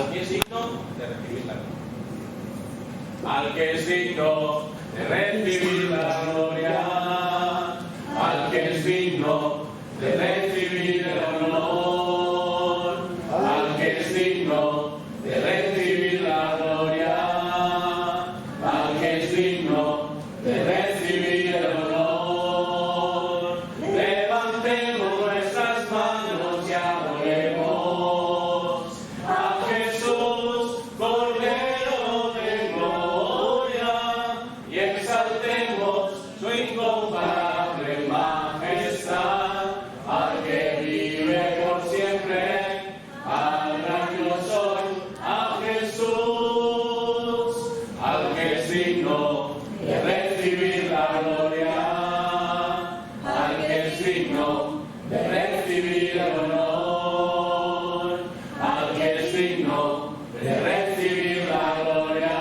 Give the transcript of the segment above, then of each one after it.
al que es digno de recibir la gloria. Al que es digno de recibir la gloria, al que es digno de recibir el honor, al que es digno de recibir la gloria, al que es digno de recibir el honor. Levantemos nuestras manos y adoremos a Jesús, Cordero de gloria, y exaltemos su incomparable majestad, al que vive por siempre, al gran yo soy, a Jesús, al que es digno de recibir la gloria, al que es digno de recibir el honor, al que es digno de recibir la gloria,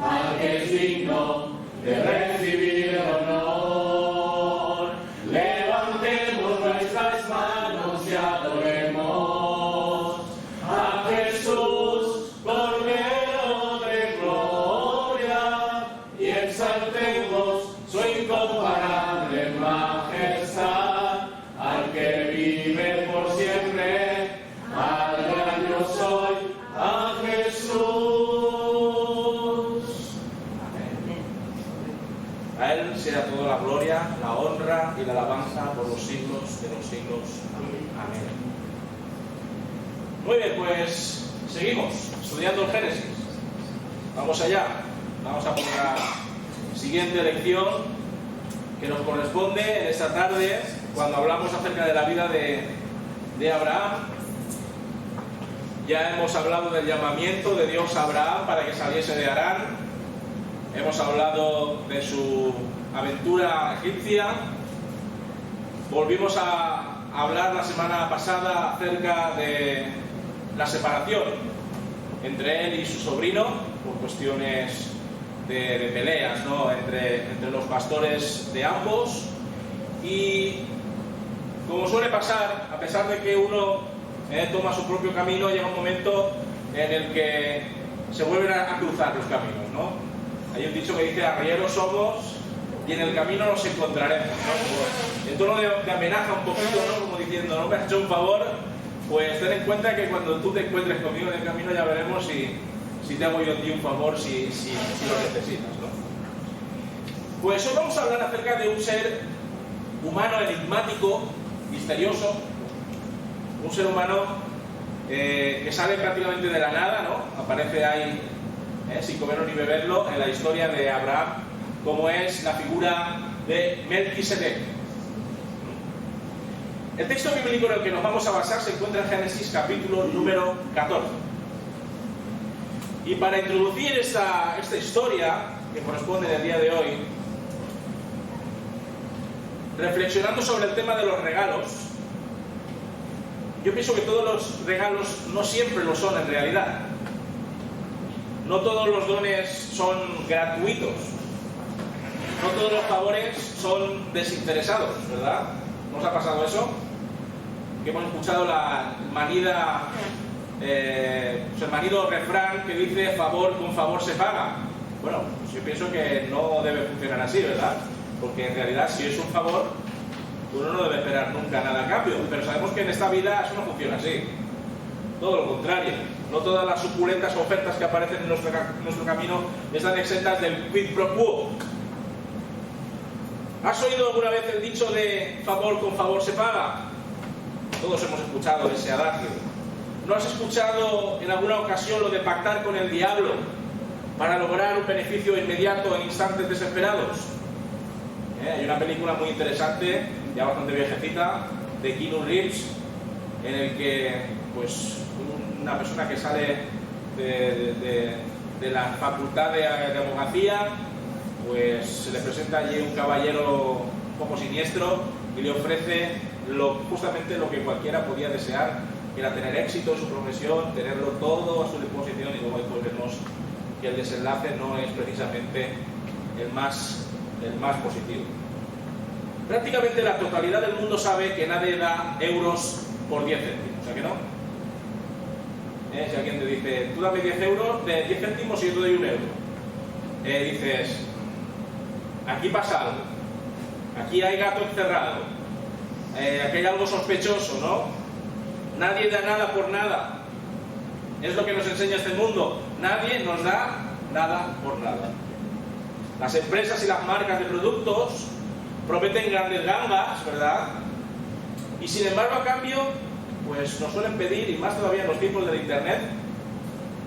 al que es digno de recibir el honor. Levantemos nuestras manos y adoremos a Jesús, Cordero de gloria, y exaltemos su incomparable majestad, al que vive por siempre, al gran yo soy, a Jesús. Amén. A Él sea toda la gloria, la honra y la alabanza por los siglos de los siglos. Amén. Muy bien, pues seguimos estudiando el Génesis. Vamos allá. Vamos a por la siguiente lección que nos corresponde en esta tarde, cuando hablamos acerca de la vida de Abraham. Ya hemos hablado del llamamiento de Dios a Abraham para que saliese de Harán. Hemos hablado de su aventura egipcia. Volvimos a hablar la semana pasada acerca de la separación entre él y su sobrino, por cuestiones de peleas, ¿no? entre los pastores de ambos. Y como suele pasar, a pesar de que uno toma su propio camino, llega un momento en el que se vuelven a cruzar los caminos, ¿no? Hay un dicho que dice: arrieros somos y en el camino nos encontraremos, ¿no? En tono de amenaza un poquito, ¿no? Como diciendo: no me has hecho un favor, pues ten en cuenta que cuando tú te encuentres conmigo en el camino ya veremos si te hago yo a ti un favor, si lo necesitas, ¿no? Pues hoy vamos a hablar acerca de un ser humano enigmático, misterioso, un ser humano que sale prácticamente de la nada, ¿no? Aparece ahí, sin comerlo ni beberlo, en la historia de Abraham, como es la figura de Melquisedec. El texto bíblico en el que nos vamos a basar se encuentra en Génesis capítulo número 14. Y para introducir esta historia que corresponde del día de hoy, reflexionando sobre el tema de los regalos, yo pienso que todos los regalos no siempre lo son en realidad. No todos los dones son gratuitos. No todos los favores son desinteresados, ¿verdad? ¿No os ha pasado eso? Que hemos escuchado el manido refrán que dice: favor con favor se paga. Bueno, pues yo pienso que no debe funcionar así, ¿verdad? Porque en realidad, si es un favor, uno no debe esperar nunca nada a cambio. Pero sabemos que en esta vida eso no funciona así. Todo lo contrario. No todas las suculentas ofertas que aparecen en nuestro camino están exentas del quid pro quo. ¿Has oído alguna vez el dicho de favor con favor se paga? Todos hemos escuchado ese adagio. ¿No has escuchado en alguna ocasión lo de pactar con el diablo para lograr un beneficio inmediato en instantes desesperados? Hay una película muy interesante, ya bastante viejecita, de Keanu Reeves, en el que pues una persona que sale de la facultad de abogacía, pues se le presenta allí un caballero un poco siniestro y le ofrece justamente lo que cualquiera podía desear, que era tener éxito en su profesión, tenerlo todo a su disposición, y luego después vemos que el desenlace no es precisamente el más positivo. Prácticamente la totalidad del mundo sabe que nadie da euros por 10 céntimos, ¿a que no? Si alguien te dice, tú dame 10 euros, de 10 céntimos y yo te doy 1 euro. Dices, aquí pasa algo, aquí hay gato encerrado, aquí hay algo sospechoso, ¿no? Nadie da nada por nada. Es lo que nos enseña este mundo. Nadie nos da nada por nada. Las empresas y las marcas de productos prometen grandes gangas, ¿verdad? Y sin embargo, a cambio, pues nos suelen pedir, y más todavía en los tiempos de Internet,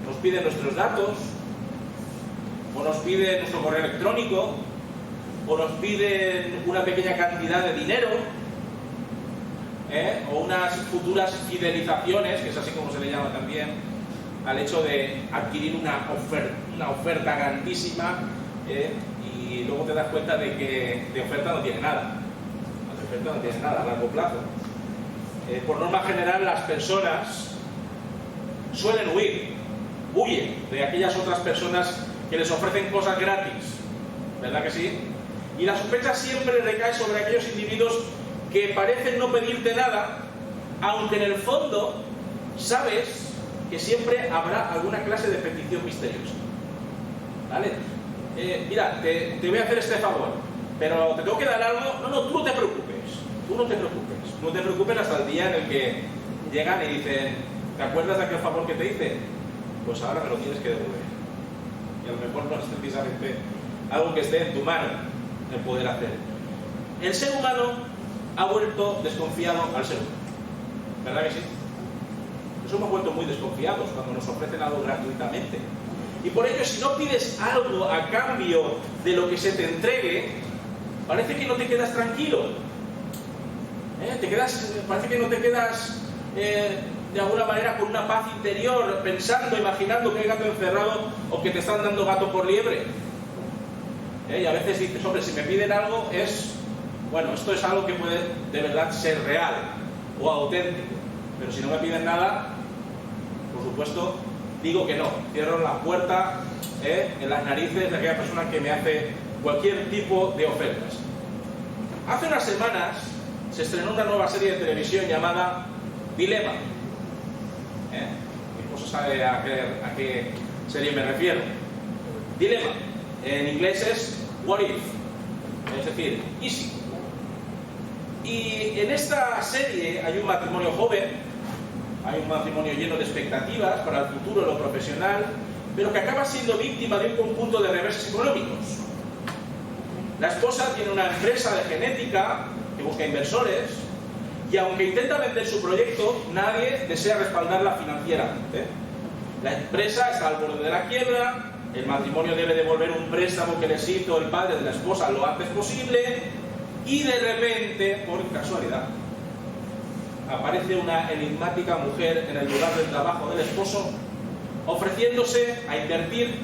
nos piden nuestros datos, o nos piden nuestro correo electrónico, o nos piden una pequeña cantidad de dinero, o unas futuras fidelizaciones, que es así como se le llama también al hecho de adquirir una oferta grandísima, y luego te das cuenta de que de oferta no tiene nada. La oferta no tiene nada a largo plazo. Por norma general, las personas suelen huyen de aquellas otras personas que les ofrecen cosas gratis, ¿verdad que sí? Y la sospecha siempre recae sobre aquellos individuos que parecen no pedirte nada, aunque en el fondo sabes que siempre habrá alguna clase de petición misteriosa. ¿Vale? Mira, te voy a hacer este favor, pero te tengo que dar algo. No, tú no te preocupes. No te preocupes hasta el día en el que llegan y dicen, ¿te acuerdas de aquel favor que te hice? Pues ahora me lo tienes que devolver. Y a lo mejor no es precisamente algo que esté en tu mano el poder hacer. El ser humano ha vuelto desconfiado al ser humano. ¿Verdad que sí? Nos hemos vuelto muy desconfiados cuando nos ofrecen algo gratuitamente. Y por ello, si no pides algo a cambio de lo que se te entregue, parece que no te quedas tranquilo. Parece que no te quedas de alguna manera con una paz interior, pensando, imaginando que hay gato encerrado o que te están dando gato por liebre. Y a veces dices, hombre, si me piden algo esto es algo que puede de verdad ser real o auténtico. Pero si no me piden nada, por supuesto, digo que no. Cierro la puerta en las narices de aquella persona que me hace cualquier tipo de ofertas. Hace unas semanas se estrenó una nueva serie de televisión llamada Dilema. Mi esposo sabe a qué serie me refiero. Dilema. En inglés es What If, es decir, ¿y si? Y en esta serie hay un matrimonio joven, hay un matrimonio lleno de expectativas para el futuro, lo profesional, pero que acaba siendo víctima de un conjunto de reveses económicos. La esposa tiene una empresa de genética que busca inversores, y aunque intenta vender su proyecto, nadie desea respaldarla financieramente. La empresa está al borde de la quiebra, el matrimonio debe devolver un préstamo que les hizo el padre de la esposa lo antes posible, y de repente, por casualidad, aparece una enigmática mujer en el lugar del trabajo del esposo, ofreciéndose a invertir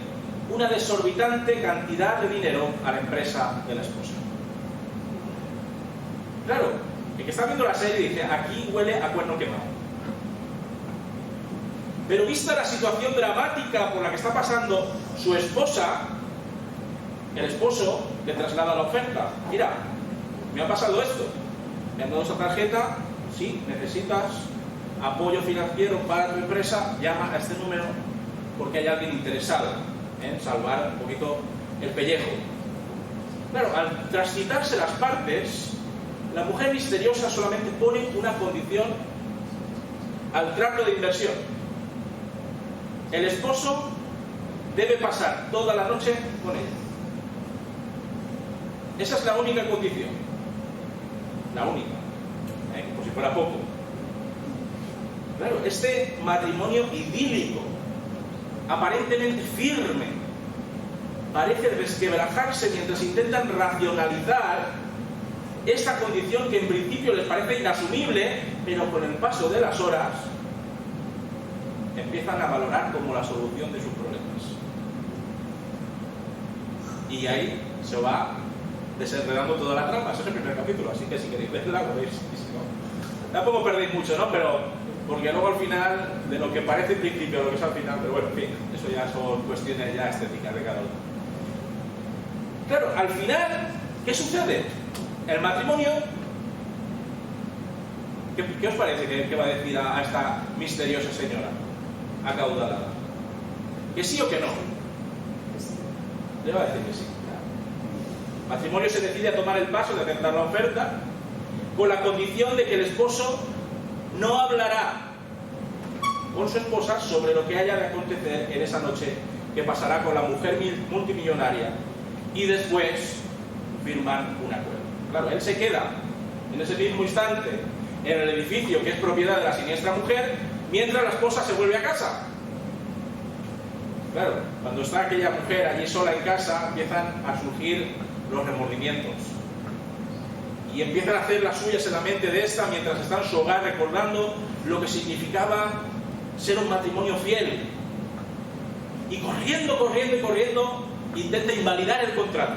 una desorbitante cantidad de dinero a la empresa de la esposa. Claro, el que está viendo la serie dice, aquí huele a cuerno quemado. Pero vista la situación dramática por la que está pasando su esposa, el esposo le traslada la oferta. Mira, me ha pasado esto, me han dado esta tarjeta, si necesitas apoyo financiero para tu empresa, llama a este número porque hay alguien interesado en salvar un poquito el pellejo. Claro, al trascitarse las partes, la mujer misteriosa solamente pone una condición al trato de inversión. El esposo debe pasar toda la noche con ella. Esa es la única condición. La única. Como si fuera poco. Claro, este matrimonio idílico, aparentemente firme, parece resquebrajarse mientras intentan racionalizar esta condición que en principio les parece inasumible, pero con el paso de las horas empiezan a valorar como la solución de sus problemas. Y ahí se va desenredando toda la trama. Ese es el primer capítulo, así que si queréis verla, lo veis. Si no, tampoco perdéis mucho, ¿no? Pero porque luego al final, de lo que parece en principio a lo que es al final, pero bueno, en fin, eso ya son cuestiones ya estéticas de cada uno. Claro, al final, ¿qué sucede? El matrimonio, ¿qué os parece que va a decir a esta misteriosa señora? acaudalada. ¿Que sí o que no? Le va a decir que sí. El matrimonio se decide a tomar el paso de aceptar la oferta con la condición de que el esposo no hablará con su esposa sobre lo que haya de acontecer en esa noche que pasará con la mujer multimillonaria, y después firman un acuerdo. Claro, él se queda en ese mismo instante en el edificio que es propiedad de la siniestra mujer, mientras la esposa se vuelve a casa. Claro, cuando está aquella mujer allí sola en casa, empiezan a surgir los remordimientos y empiezan a hacer las suyas en la mente de esta mientras está en su hogar recordando lo que significaba ser un matrimonio fiel, y corriendo intenta invalidar el contrato.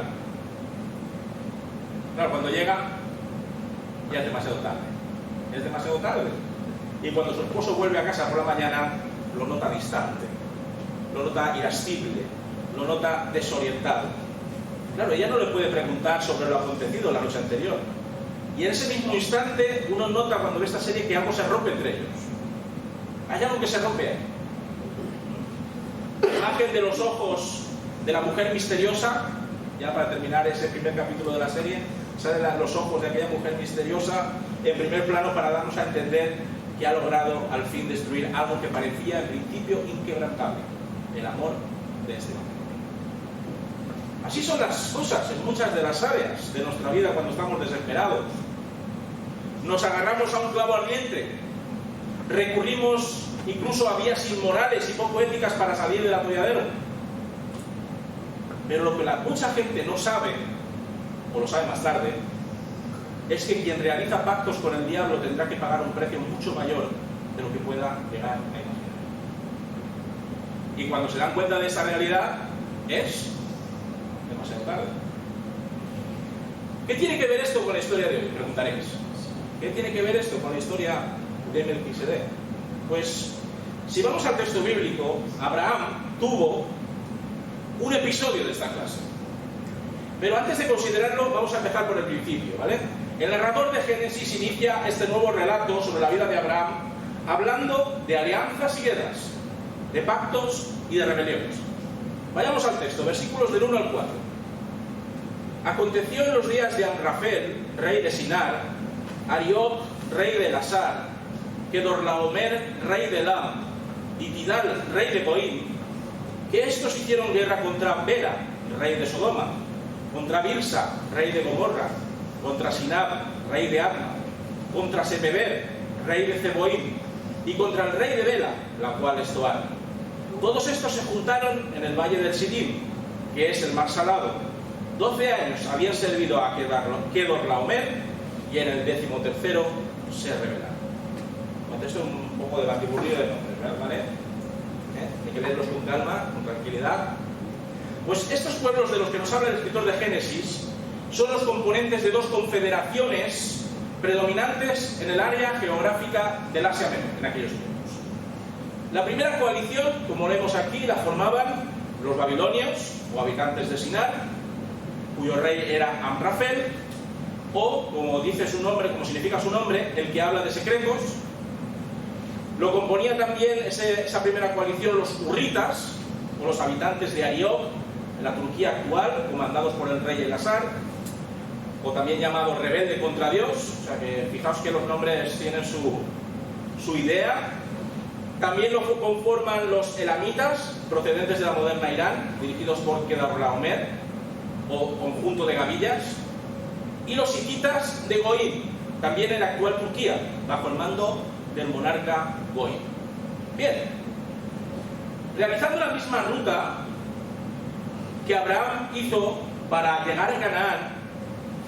Claro, cuando llega ya es demasiado tarde, y cuando su esposo vuelve a casa por la mañana lo nota distante, lo nota irascible, lo nota desorientado. Claro, ella no le puede preguntar sobre lo acontecido la noche anterior, y en ese mismo instante uno nota cuando ve esta serie que algo se rompe entre ellos. Hay algo que se rompe ahí. La imagen de los ojos de la mujer misteriosa, ya para terminar ese primer capítulo de la serie, salen los ojos de aquella mujer misteriosa en primer plano para darnos a entender que ha logrado al fin destruir algo que parecía en principio inquebrantable: el amor de este hombre. Así son las cosas en muchas de las áreas de nuestra vida cuando estamos desesperados. Nos agarramos a un clavo ardiente, recurrimos incluso a vías inmorales y poco éticas para salir del atolladero. Pero lo que mucha gente no sabe, o lo sabe más tarde, es que quien realiza pactos con el diablo tendrá que pagar un precio mucho mayor de lo que pueda llegar a imaginar. Y cuando se dan cuenta de esa realidad, es demasiado tarde. ¿Qué tiene que ver esto con la historia de hoy? Preguntaréis. ¿Qué tiene que ver esto con la historia de Melquisedec? Pues, si vamos al texto bíblico, Abraham tuvo un episodio de esta clase. Pero antes de considerarlo, vamos a empezar por el principio, ¿vale? El narrador de Génesis inicia este nuevo relato sobre la vida de Abraham hablando de alianzas y guerras, de pactos y de rebeliones. Vayamos al texto, versículos del 1 al 4. Aconteció en los días de Amrafel, rey de Sinar, Arioc, rey de Elasar, Kedorlaomer, rey de Elam, y Tidal, rey de Goim, que estos hicieron guerra contra Bera, rey de Sodoma, contra Birsa, rey de Gomorra, contra Sinab, rey de Adma, contra Sepeber, rey de Zeboim, y contra el rey de Bela, la cual es Toar. Todos estos se juntaron en el valle del Sidim, que es el mar salado. 12 años habían servido a Kedorlaomer, y en el 13º se rebelaron. Esto es un poco de batiburrillo de nombres, ¿vale? Hay que leerlos con calma, con tranquilidad. Pues estos pueblos de los que nos habla el escritor de Génesis son los componentes de dos confederaciones predominantes en el área geográfica del Asia Menor en aquellos tiempos. La primera coalición, como leemos aquí, la formaban los babilonios o habitantes de Sinar, cuyo rey era Amrafel, o, como dice su nombre, como significa su nombre, el que habla de secretos. Lo componía también esa primera coalición los hurritas, o los habitantes de Arioc, en la Turquía actual, comandados por el rey Elasar, o también llamado rebelde contra Dios. O sea que fijaos que los nombres tienen su idea. También lo conforman los elamitas, procedentes de la moderna Irán, dirigidos por Kedorlaomer, o conjunto de gavillas, y los hititas de Goim, también en la actual Turquía, bajo el mando del monarca Goim. Bien, realizando la misma ruta que Abraham hizo para llegar a Canaán,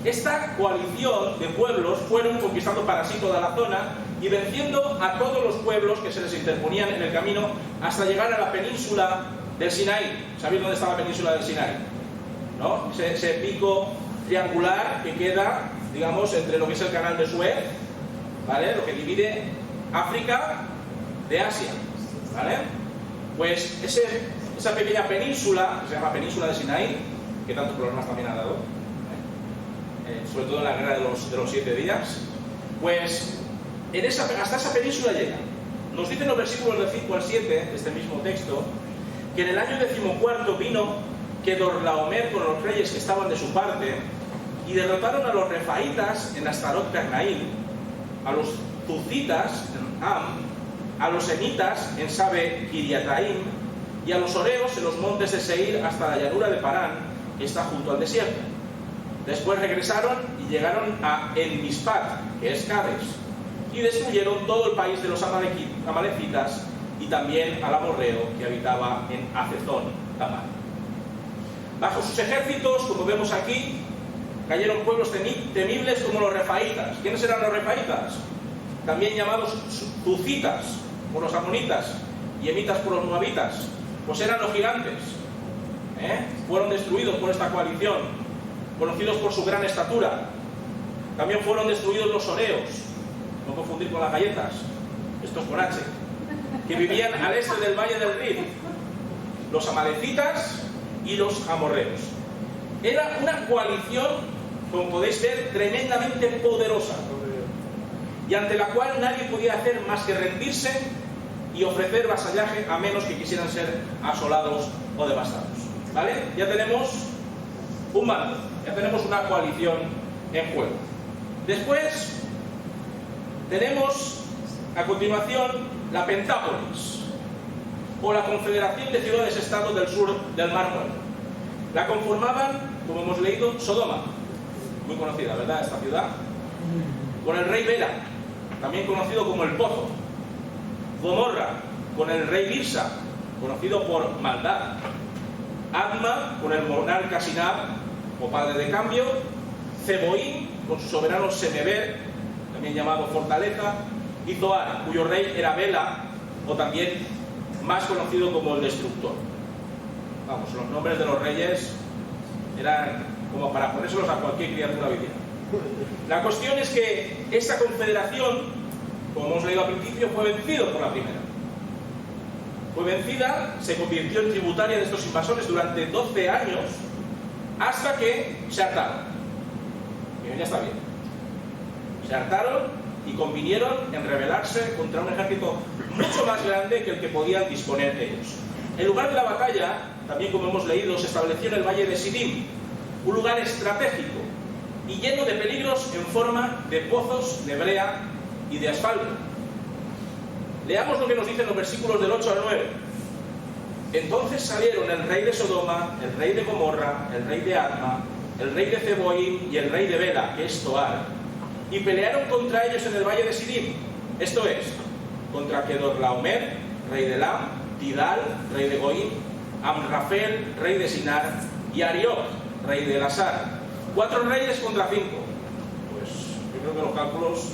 esta coalición de pueblos fueron conquistando para sí toda la zona y venciendo a todos los pueblos que se les interponían en el camino hasta llegar a la península del Sinaí. ¿Sabéis dónde está la península del Sinaí? ¿No? Ese pico triangular que queda, digamos, entre lo que es el canal de Suez, ¿vale? Lo que divide África de Asia, ¿vale? Pues esa pequeña península, que se llama península de Sinaí, que tantos problemas también ha dado, sobre todo en la guerra de los 7 días, pues hasta esa península llega. nos dicen los versículos del 5 al 7 de este mismo texto que en el año 14 vino Kedorlaomer con los reyes que estaban de su parte y derrotaron a los refaítas en Astarot Carnaim, a los zuzitas en Am, a los emitas en Sabe Kiriataim y a los oreos en los montes de Seir hasta la llanura de Parán, que está junto al desierto. Después regresaron y llegaron a En-Mispat, que es Cades, y destruyeron todo el país de los amalecitas y también al amorreo que habitaba en Acezón Tamar. Bajo sus ejércitos, como vemos aquí, cayeron pueblos temibles como los refaítas. ¿Quiénes eran los refaítas? También llamados zuzitas por los amonitas y emitas por los moabitas. Pues eran los gigantes. Fueron destruidos por esta coalición, conocidos por su gran estatura. También fueron destruidos los oreos, no confundir con las galletas, estos con H, que vivían al este del valle del Rif, los amalecitas y los amorreos. Era una coalición, como podéis ver, tremendamente poderosa, y ante la cual nadie podía hacer más que rendirse y ofrecer vasallaje a menos que quisieran ser asolados o devastados. ¿Vale? Ya tenemos un mando, ya tenemos una coalición en juego. Después tenemos a continuación la Pentápolis, o la Confederación de Ciudades-Estado del sur del Mar Muerto. La conformaban, como hemos leído, Sodoma, muy conocida, ¿verdad?, esta ciudad, con el rey Bela, también conocido como el Pozo; Gomorra, con el rey Birsa, conocido por maldad; Adma, con el monarca Sinab, o padre de cambio; Zeboim, con su soberano Semeber, también llamado fortaleza; y Zoar, cuyo rey era Bela, o también más conocido como el destructor. Vamos, los nombres de los reyes eran como para ponérselos a cualquier criatura viviente. La cuestión es que esta confederación, como hemos leído al principio, fue vencida por la primera. Fue vencida, se convirtió en tributaria de estos invasores durante 12 años, hasta que se hartaron. Y ya está bien. Se hartaron y convinieron en rebelarse contra un ejército mucho más grande que el que podían disponer ellos. El lugar de la batalla, también como hemos leído, se estableció en el valle de Sidim, un lugar estratégico y lleno de peligros en forma de pozos de brea y de asfalto. Leamos lo que nos dicen los versículos del 8 al 9. Entonces salieron el rey de Sodoma, el rey de Gomorra, el rey de Adma, el rey de Zeboim y el rey de Bela, que es Toar, y pelearon contra ellos en el valle de Sidim, esto es, contra Kedorlaomer, rey de Elam, Tidal, rey de Goim, Amrafel, rey de Sinar, y Ariok, rey de Elasar. 4 reyes contra 5. Pues yo creo que los cálculos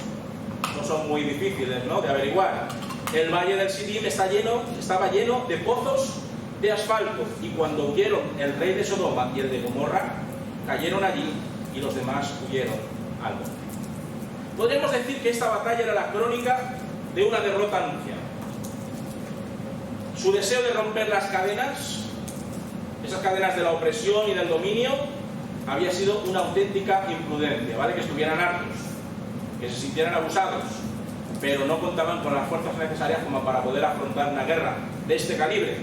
no son muy difíciles, ¿no?, de averiguar. El valle del Sidim estaba lleno de pozos de asfalto, y cuando huyeron el rey de Sodoma y el de Gomorra, cayeron allí y los demás huyeron al monte. Podríamos decir que esta batalla era la crónica de una derrota anunciada. Su deseo de romper las cadenas, esas cadenas de la opresión y del dominio, había sido una auténtica imprudencia, ¿vale? Que estuvieran hartos, que se sintieran abusados, pero no contaban con las fuerzas necesarias como para poder afrontar una guerra de este calibre,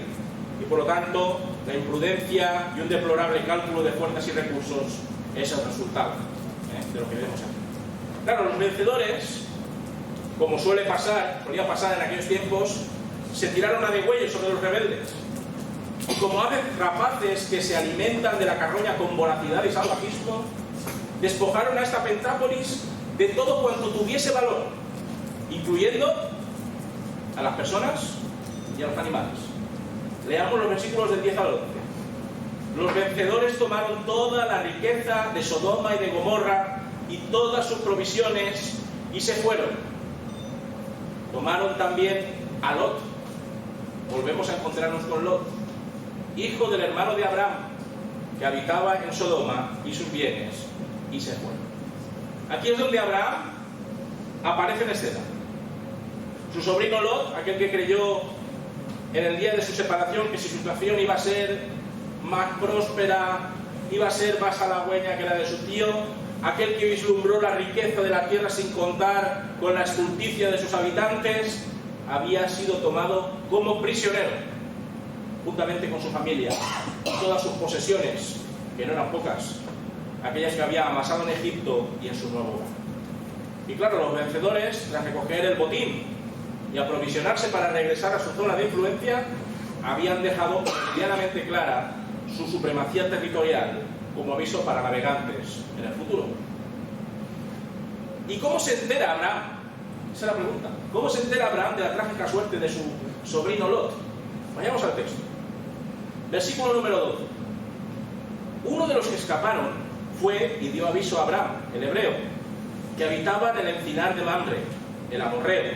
y por lo tanto la imprudencia y un deplorable cálculo de fuerzas y recursos es el resultado de lo que vemos aquí. Claro, los vencedores, como solía pasar en aquellos tiempos, se tiraron a degüello sobre los rebeldes, y como aves rapaces que se alimentan de la carroña con voracidad y salvajismo, despojaron a esta Pentápolis de todo cuanto tuviese valor, incluyendo a las personas y a los animales. Leamos los versículos del 10 al 11. Los vencedores tomaron toda la riqueza de Sodoma y de Gomorra y todas sus provisiones y se fueron. Tomaron también a Lot. Volvemos a encontrarnos con Lot, hijo del hermano de Abraham, que habitaba en Sodoma, y sus bienes, y se fueron. Aquí es donde Abraham aparece en escena. Su sobrino Lot, aquel que creyó en el día de su separación que su situación iba a ser más próspera, iba a ser más halagüeña que la de su tío, aquel que vislumbró la riqueza de la tierra sin contar con la estulticia de sus habitantes, había sido tomado como prisionero, juntamente con su familia, todas sus posesiones, que no eran pocas, aquellas que había amasado en Egipto y en su nuevo hogar. Y claro, los vencedores, tras recoger el botín y aprovisionarse para regresar a su zona de influencia, habían dejado meridianamente clara su supremacía territorial como aviso para navegantes en el futuro. ¿Y cómo se entera Abraham? Esa es la pregunta. ¿Cómo se entera Abraham de la trágica suerte de su sobrino Lot? Vayamos al texto. Versículo número 12. Uno de los que escaparon fue y dio aviso a Abraham, el hebreo, que habitaba en el encinar de Mamre, el amorreo,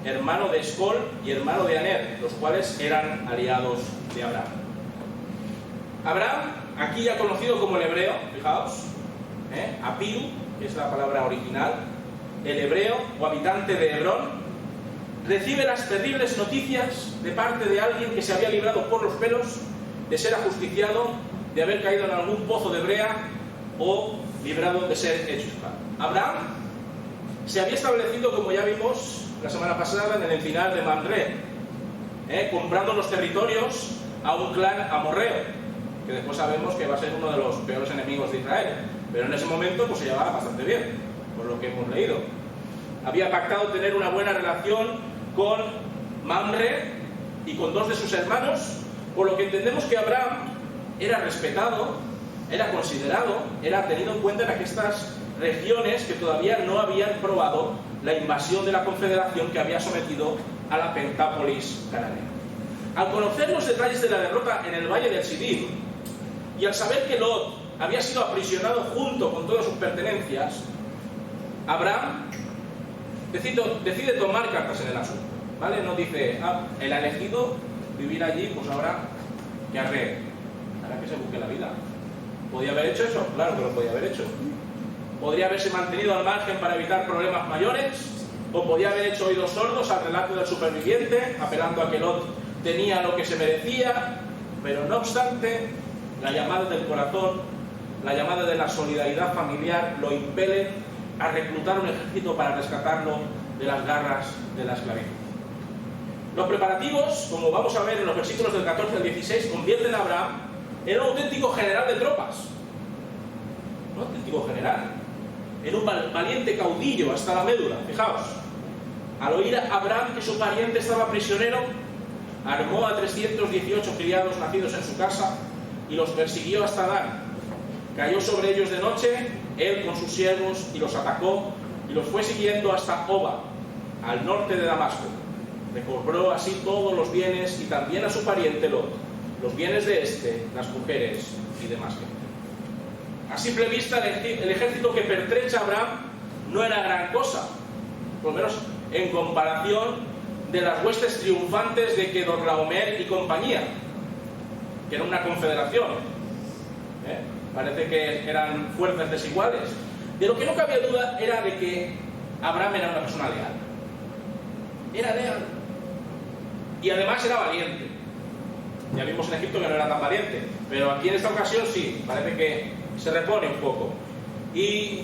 hermano de Escol y hermano de Aner, los cuales eran aliados de Abraham. Abraham, aquí ya conocido como el hebreo, fijaos, Apiru, que es la palabra original, el hebreo o habitante de Hebrón, recibe las terribles noticias de parte de alguien que se había librado por los pelos de ser ajusticiado, de haber caído en algún pozo de brea o librado de ser hecho esclavo. Abraham se había establecido, como ya vimos la semana pasada, en el encinar de Mamre, comprando los territorios a un clan amorreo, que después sabemos que va a ser uno de los peores enemigos de Israel, pero en ese momento pues se llevaba bastante bien, por lo que hemos leído. Había pactado tener una buena relación con Mamre y con dos de sus hermanos, por lo que entendemos que Abraham era respetado, era considerado, era tenido en cuenta en estas regiones que todavía no habían probado la invasión de la Confederación que había sometido a la Pentápolis cananea. Al conocer los detalles de la derrota en el valle del Sidim y al saber que Lot había sido aprisionado junto con todas sus pertenencias, Abraham decide tomar cartas en el asunto, ¿vale? No dice, él ha elegido vivir allí, pues ahora que arree, ahora que se busque la vida. ¿Podía haber hecho eso? Claro que lo podía haber hecho. ¿Podría haberse mantenido al margen para evitar problemas mayores? ¿O podía haber hecho oídos sordos al relato del superviviente, apelando a que Lot tenía lo que se merecía? Pero no obstante, la llamada del corazón, la llamada de la solidaridad familiar lo impele a reclutar un ejército para rescatarlo de las garras de la esclavitud. Los preparativos, como vamos a ver en los versículos del 14 al 16, convierten a Abraham en un auténtico general de tropas. Un auténtico general. En un valiente caudillo hasta la médula. Fijaos, al oír a Abraham que su pariente estaba prisionero, armó a 318 criados nacidos en su casa y los persiguió hasta Dan. Cayó sobre ellos de noche, él con sus siervos, y los atacó y los fue siguiendo hasta Oba, al norte de Damasco. Recobró así todos los bienes y también a su pariente Lot, los bienes de este, las mujeres y demás gente. A simple vista, el ejército que pertrecha a Abraham no era gran cosa, por lo menos en comparación de las huestes triunfantes de Kedorlaomer y compañía, que era una confederación. Parece que eran fuerzas desiguales. De lo que no cabía duda era de que Abraham era una persona leal. Era leal. Y además era valiente. Ya vimos en Egipto que no era tan valiente, pero aquí en esta ocasión sí, parece que se repone un poco. Y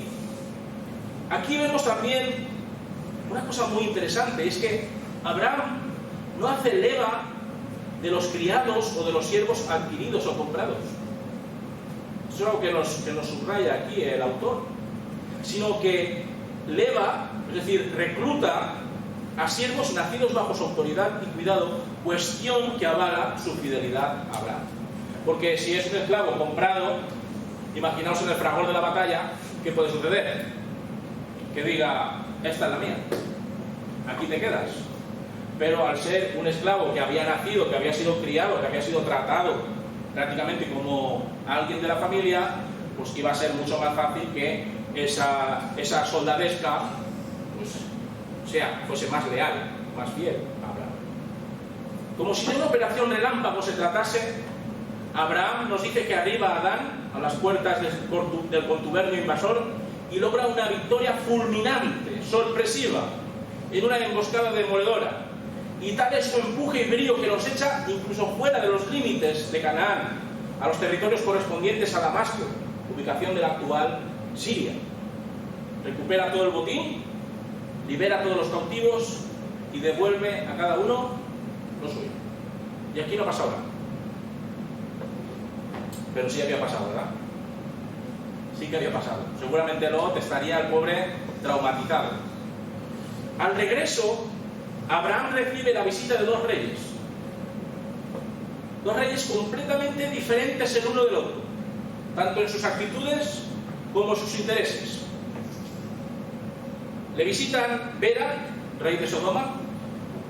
aquí vemos también una cosa muy interesante, es que Abraham no hace leva de los criados o de los siervos adquiridos o comprados. Eso es algo que nos subraya aquí el autor. Sino que leva, es decir, recluta a siervos nacidos bajo su autoridad y cuidado, cuestión que avala su fidelidad a Abraham. Porque si es un esclavo comprado, imaginaos en el fragor de la batalla, ¿qué puede suceder? Que diga, esta es la mía, aquí te quedas. Pero al ser un esclavo que había nacido, que había sido criado, que había sido tratado prácticamente como alguien de la familia, pues iba a ser mucho más fácil que esa soldadesca fuese más leal, más fiel a Abraham. Como si de una operación relámpago se tratase, Abraham nos dice que arriba a Adán, a las puertas del contubernio invasor, y logra una victoria fulminante, sorpresiva, en una emboscada demoledora. Y tal es su empuje y brío que los echa incluso fuera de los límites de Canaán, a los territorios correspondientes a Damasco, ubicación de la actual Siria. Recupera todo el botín, libera a todos los cautivos y devuelve a cada uno lo suyo. Y aquí no ha pasado nada. Pero sí había pasado, ¿verdad? Sí que había pasado. Seguramente Lot estaría el pobre traumatizado. Al regreso, Abraham recibe la visita de dos reyes. Dos reyes completamente diferentes el uno del otro, tanto en sus actitudes como en sus intereses. Le visitan Bera, rey de Sodoma,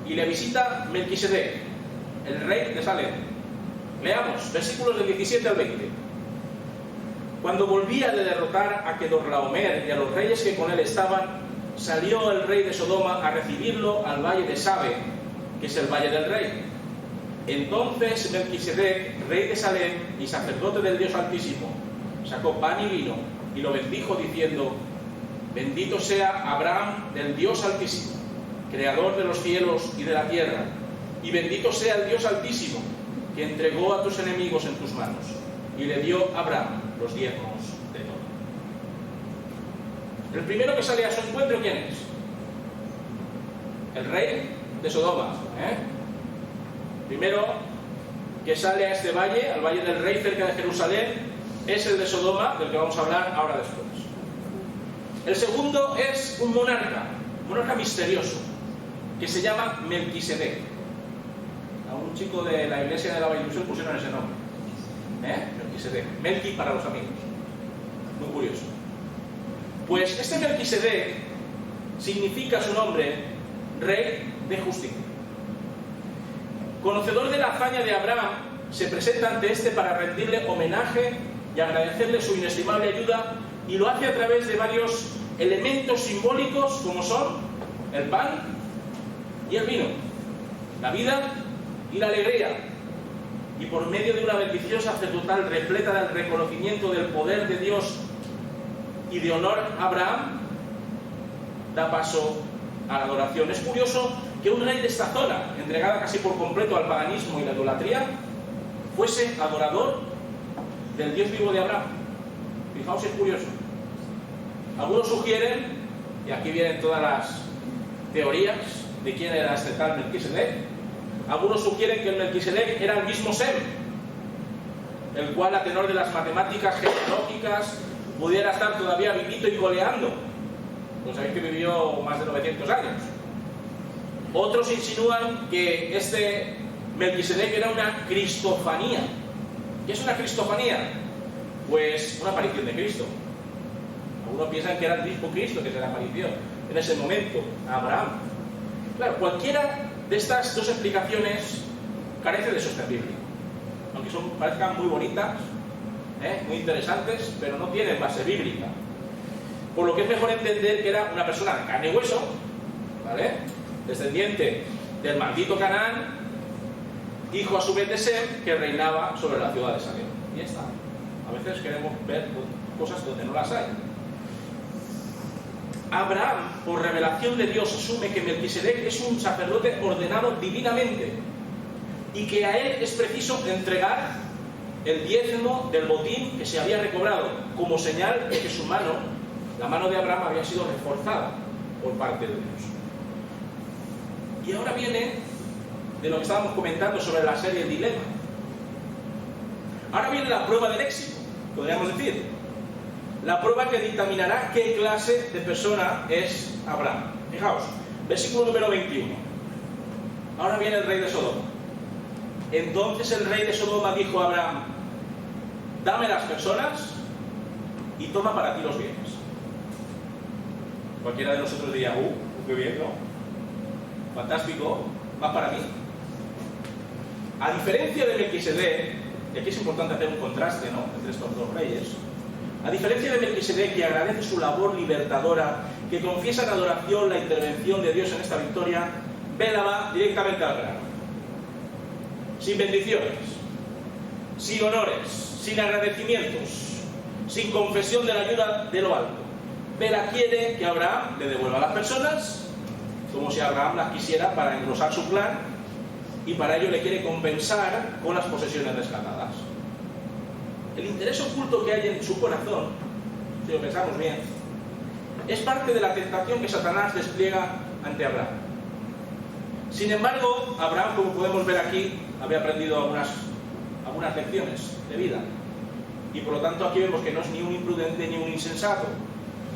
y le visita Melquisedec, el rey de Salem. Leamos, versículos del 17 al 20. Cuando volvía de derrotar a Kedorlaomer y a los reyes que con él estaban, salió el rey de Sodoma a recibirlo al valle de Sabe, que es el valle del rey. Entonces Melquisedec, rey de Salem y sacerdote del Dios Altísimo, sacó pan y vino y lo bendijo diciendo: bendito sea Abraham del Dios Altísimo, creador de los cielos y de la tierra, y bendito sea el Dios Altísimo, que entregó a tus enemigos en tus manos, y le dio a Abraham los diezmos de todo. El primero que sale a su encuentro, ¿quién es? El rey de Sodoma. Primero que sale a este valle, al valle del rey cerca de Jerusalén, es el de Sodoma, del que vamos a hablar ahora después. El segundo es un monarca misterioso, que se llama Melquisedec. A un chico de la iglesia de la Ilusión pusieron ese nombre. Melquisedec. Melqui para los amigos. Muy curioso. Pues este Melquisedec significa su nombre Rey de Justicia. Conocedor de la hazaña de Abraham, se presenta ante este para rendirle homenaje y agradecerle su inestimable ayuda, y lo hace a través de varios elementos simbólicos como son el pan y el vino, la vida y la alegría, y por medio de una bendición sacerdotal repleta del reconocimiento del poder de Dios y de honor a Abraham, da paso a la adoración. Es curioso que un rey de esta zona, entregada casi por completo al paganismo y la idolatría, fuese adorador del Dios vivo de Abraham. Fijaos, es curioso. Algunos sugieren, y aquí vienen todas las teorías de quién era este tal Melquisedec, algunos sugieren que el Melquisedec era el mismo Sem, el cual, a tenor de las matemáticas genealógicas, pudiera estar todavía vivito y coleando. Pues sabéis que vivió más de 900 años. Otros insinúan que este Melquisedec era una cristofanía. ¿Qué es una cristofanía? Pues una aparición de Cristo. Algunos piensan que era el mismo Cristo que se le apareció en ese momento a Abraham. Claro, cualquiera de estas dos explicaciones carece de sostén bíblico, aunque parezcan muy bonitas, muy interesantes, pero no tienen base bíblica. Por lo que es mejor entender que era una persona de carne y hueso, ¿vale?, descendiente del maldito Canaán, hijo a su vez de Sem, que reinaba sobre la ciudad de Salem. Y ya está. A veces queremos ver cosas donde no las hay. Abraham, por revelación de Dios, asume que Melquisedec es un sacerdote ordenado divinamente y que a él es preciso entregar el diezmo del botín que se había recobrado, como señal de que su mano, la mano de Abraham, había sido reforzada por parte de Dios. Y ahora viene de lo que estábamos comentando sobre la serie El Dilema. Ahora viene la prueba del éxito, podríamos decir. La prueba que dictaminará qué clase de persona es Abraham. Fijaos, versículo número 21. Ahora viene el rey de Sodoma. Entonces el rey de Sodoma dijo a Abraham: dame las personas y toma para ti los bienes. Cualquiera de nosotros diría: qué bien, ¿no? Fantástico, va para mí. A diferencia de Melquisedec, y aquí es importante hacer un contraste, ¿no?, entre estos dos reyes. A diferencia de Melquisedec, que agradece su labor libertadora, que confiesa en adoración la intervención de Dios en esta victoria, Bela va directamente al grano. Sin bendiciones, sin honores, sin agradecimientos, sin confesión de la ayuda de lo alto. Bela quiere que Abraham le devuelva a las personas, como si Abraham las quisiera para engrosar su plan, y para ello le quiere compensar con las posesiones rescatadas. El interés oculto que hay en su corazón, si lo pensamos bien, es parte de la tentación que Satanás despliega ante Abraham. Sin embargo, Abraham, como podemos ver aquí, había aprendido algunas lecciones de vida. Y por lo tanto aquí vemos que no es ni un imprudente ni un insensato.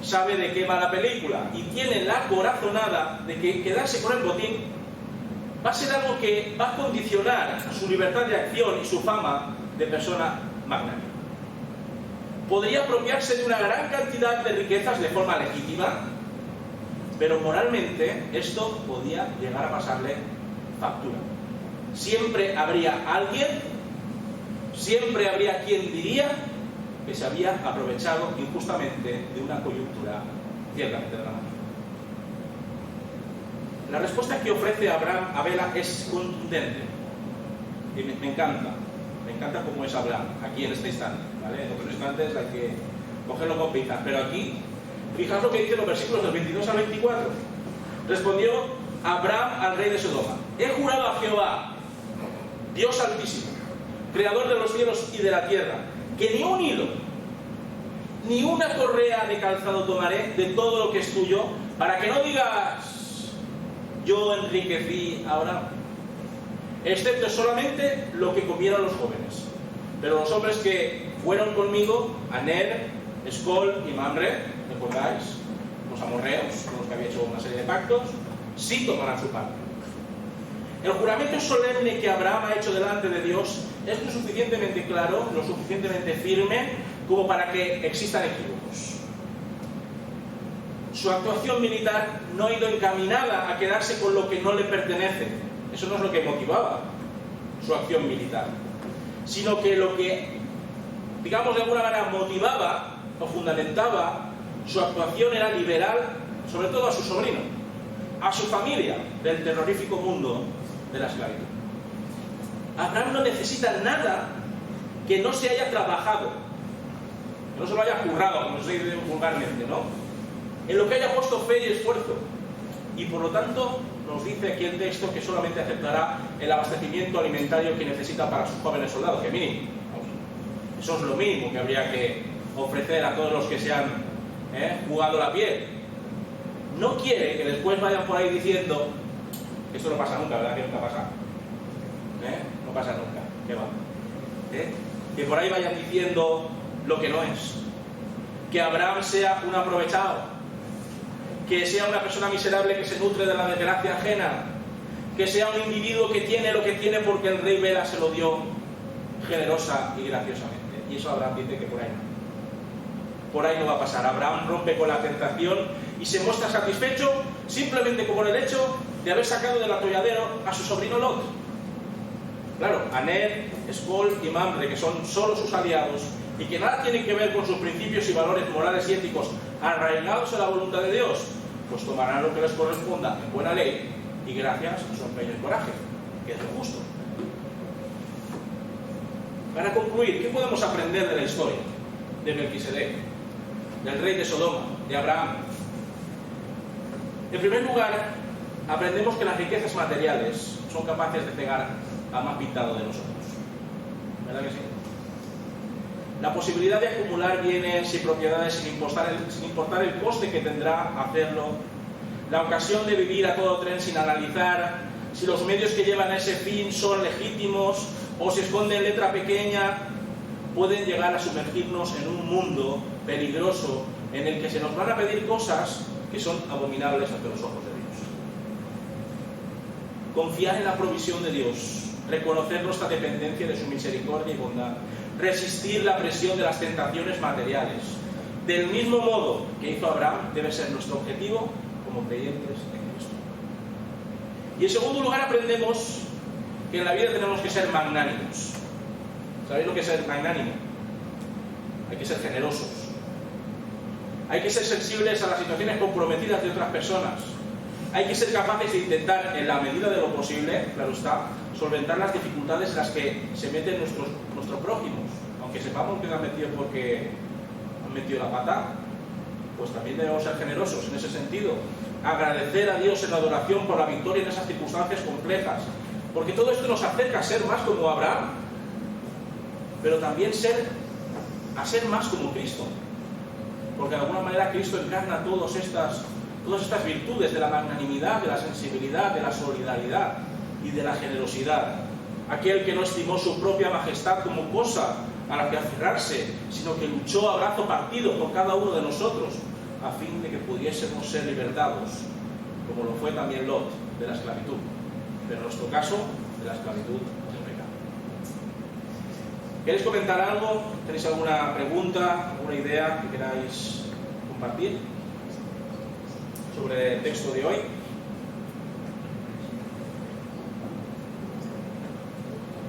Sabe de qué va la película y tiene la corazonada de que quedarse con el botín va a ser algo que va a condicionar su libertad de acción y su fama de persona magnánima. Podría apropiarse de una gran cantidad de riquezas de forma legítima, pero moralmente esto podía llegar a pasarle factura. Siempre habría alguien, siempre habría quien diría que se había aprovechado injustamente de una coyuntura ciertamente dramática. La respuesta que ofrece Abraham a Bela es contundente y me encanta cómo es Abraham aquí en este instante, ¿vale? En otros instantes hay que cogerlo con pinzas, pero aquí fijaos lo que dicen los versículos del 22 al 24. Respondió Abraham al rey de Sodoma: he jurado a Jehová, Dios altísimo, creador de los cielos y de la tierra, que ni un hilo, ni una correa de calzado tomaré de todo lo que es tuyo, para que no digas, yo enriquecí a Abraham, excepto solamente lo que comieron los jóvenes. Pero los hombres que fueron conmigo, Aner, Escol y Mamre, ¿recordáis? Los amorreos, con los que había hecho una serie de pactos, sí tomarán su parte. El juramento solemne que Abraham ha hecho delante de Dios es lo suficientemente claro, lo suficientemente firme, como para que existan equívocos. Su actuación militar no ha ido encaminada a quedarse con lo que no le pertenece. Eso no es lo que motivaba su acción militar, sino que lo que, digamos, de alguna manera motivaba o fundamentaba su actuación era liberar, sobre todo a su sobrino, a su familia, del terrorífico mundo de la esclavitud. Abraham no necesita nada que no se haya trabajado, que no se lo haya currado, como se dice vulgarmente, ¿no? En lo que haya puesto fe y esfuerzo. Y por lo tanto, nos dice aquí el texto que solamente aceptará el abastecimiento alimentario que necesita para sus jóvenes soldados, que mínimo. Eso es lo mínimo que habría que ofrecer a todos los que se han jugado la piel. No quiere que después vayan por ahí diciendo, esto no pasa nunca, ¿verdad? Que nunca pasa. No pasa nunca. ¿Qué va? Que por ahí vayan diciendo lo que no es. Que Abraham sea un aprovechado, que sea una persona miserable que se nutre de la desgracia ajena, que sea un individuo que tiene lo que tiene porque el rey Bela se lo dio generosa y graciosamente. Y eso Abraham dice que por ahí no. Por ahí no va a pasar. Abraham rompe con la tentación y se muestra satisfecho simplemente por el hecho de haber sacado del atolladero a su sobrino Lot. Claro, Aner, Escol y Mamre, que son solo sus aliados y que nada tienen que ver con sus principios y valores morales y éticos arraigados en la voluntad de Dios, pues tomarán lo que les corresponda en buena ley y gracias a su empeño y coraje, que es lo justo. Para concluir, ¿qué podemos aprender de la historia de Melquisedec, del rey de Sodoma, de Abraham? En primer lugar, aprendemos que las riquezas materiales son capaces de cegar al más pintado de nosotros. ¿Verdad que sí? La posibilidad de acumular bienes y propiedades sin importar el coste que tendrá hacerlo, la ocasión de vivir a todo tren sin analizar si los medios que llevan a ese fin son legítimos o se esconden en letra pequeña, pueden llegar a sumergirnos en un mundo peligroso en el que se nos van a pedir cosas que son abominables ante los ojos de Dios. Confiar en la provisión de Dios, reconocer nuestra dependencia de su misericordia y bondad, resistir la presión de las tentaciones materiales, del mismo modo que hizo Abraham, debe ser nuestro objetivo como creyentes en Cristo. Y en segundo lugar aprendemos que en la vida tenemos que ser magnánimos. ¿Sabéis lo que es ser magnánimo? Hay que ser generosos. Hay que ser sensibles a las situaciones comprometidas de otras personas. Hay que ser capaces de intentar, en la medida de lo posible, claro está, solventar las dificultades en las que se meten nuestros prójimos. Aunque sepamos que han metido porque han metido la pata, pues también debemos ser generosos en ese sentido. Agradecer a Dios en la adoración por la victoria en esas circunstancias complejas. Porque todo esto nos acerca a ser más como Abraham, pero también a ser más como Cristo. Porque de alguna manera Cristo encarna todas estas todas estas virtudes de la magnanimidad, de la sensibilidad, de la solidaridad y de la generosidad. Aquel que no estimó su propia majestad como cosa a la que aferrarse, sino que luchó a brazo partido por cada uno de nosotros, a fin de que pudiésemos ser libertados, como lo fue también Lot, de la esclavitud, pero en nuestro caso, de la esclavitud del pecado. ¿Queréis comentar algo? ¿Tenéis alguna pregunta, alguna idea que queráis compartir sobre el texto de hoy?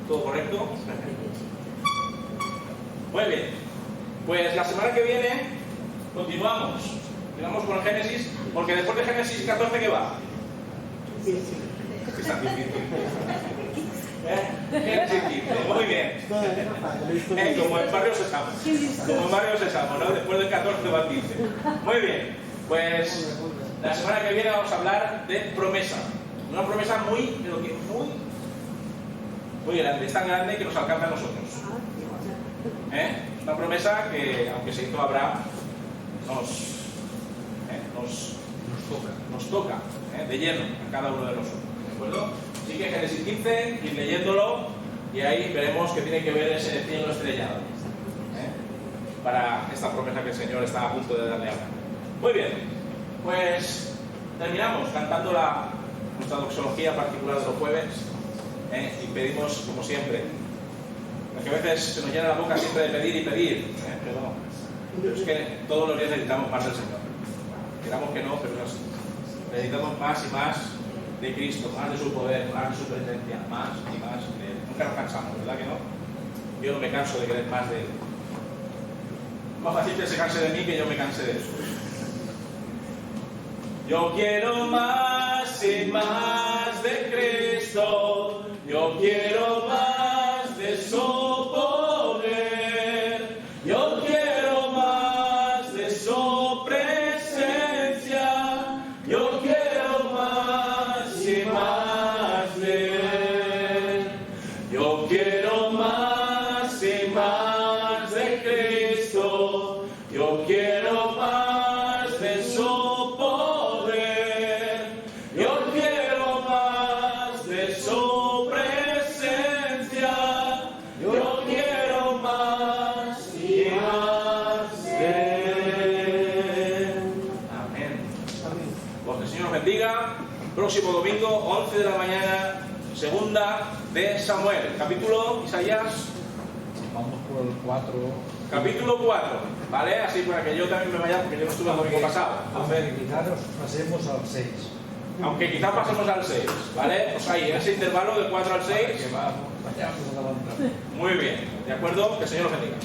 ¿Todo correcto? Muy bien. Pues la semana que viene continuamos. Continuamos con el Génesis, porque después de Génesis 14, ¿qué va? Está difícil. Génesis 15. Muy bien. Como en Barrio Sésamo. Como en Barrio Sésamo, ¿no? Después del 14 va el 15. Muy bien. Pues la semana que viene vamos a hablar de promesa. Una promesa muy grande. Es tan grande que nos alcanza a nosotros. Una promesa que, aunque se hizo a Abraham, nos toca de lleno a cada uno de nosotros. ¿De acuerdo? Así que Génesis 15, ir leyéndolo, y ahí veremos que tiene que ver ese cielo estrellado para esta promesa que el Señor está a punto de darle a Abraham. Muy bien, pues terminamos cantando nuestra doxología particular de los jueves, y pedimos, como siempre, porque a veces se nos llena la boca siempre de pedir y pedir, pero es que todos los días necesitamos más del Señor. Queramos que no, pero necesitamos más y más de Cristo, más de su poder, más de su presencia, más y más de Él. Nunca nos cansamos, ¿verdad que no? Yo no me canso de querer más de Él. Más fácil que se canse de mí que yo me canse de Él. Yo quiero más y más de Cristo, yo quiero más de su poder, yo quiero más de su presencia, yo quiero más y más de Él. Yo quiero más y más de Cristo, yo quiero más de su poder, yo quiero más de su presencia, yo quiero más y más de Él. Amén. Pues que el Señor os bendiga. Próximo domingo, 11 de la mañana, segunda de Samuel. Capítulo, Isaías. Vamos por el 4. Capítulo 4, ¿vale? Así para que yo también me vaya, porque yo no estuve el domingo pasado. Aunque quizás nos pasemos al 6. Aunque quizás pasemos al 6, ¿vale? Pues ahí, en ese intervalo de 4 al 6. Vayamos adelantando. Muy bien, ¿de acuerdo? Que el Señor os bendiga.